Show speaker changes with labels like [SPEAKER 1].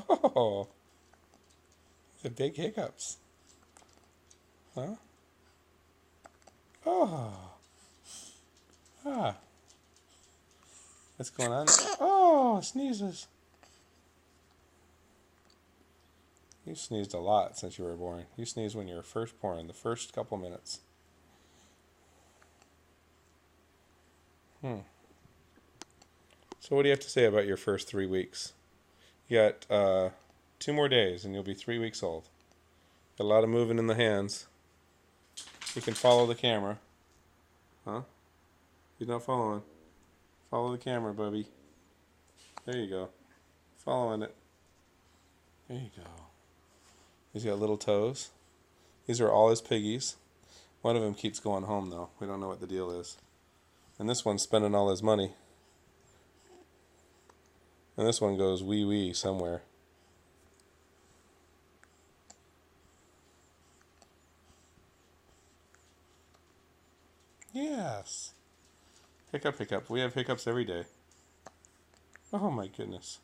[SPEAKER 1] Oh, the big hiccups. Huh? Oh. Ah. What's going on? Oh, sneezes. You sneezed a lot since you were born. You sneezed when you were first born, the first couple minutes. So what do you have to say about your first 3 weeks? You got 2 more days and you'll be 3 weeks old. Got a lot of moving in the hands. You can follow the camera. Huh? You're not following. Follow the camera, Bubby. There you go. Following it. There you go. He's got little toes. These are all his piggies. One of them keeps going home, though. We don't know what the deal is. And this one's spending all his money. And this one goes wee wee somewhere. Yes. Hiccup, hiccup. We have hiccups every day. Oh my goodness.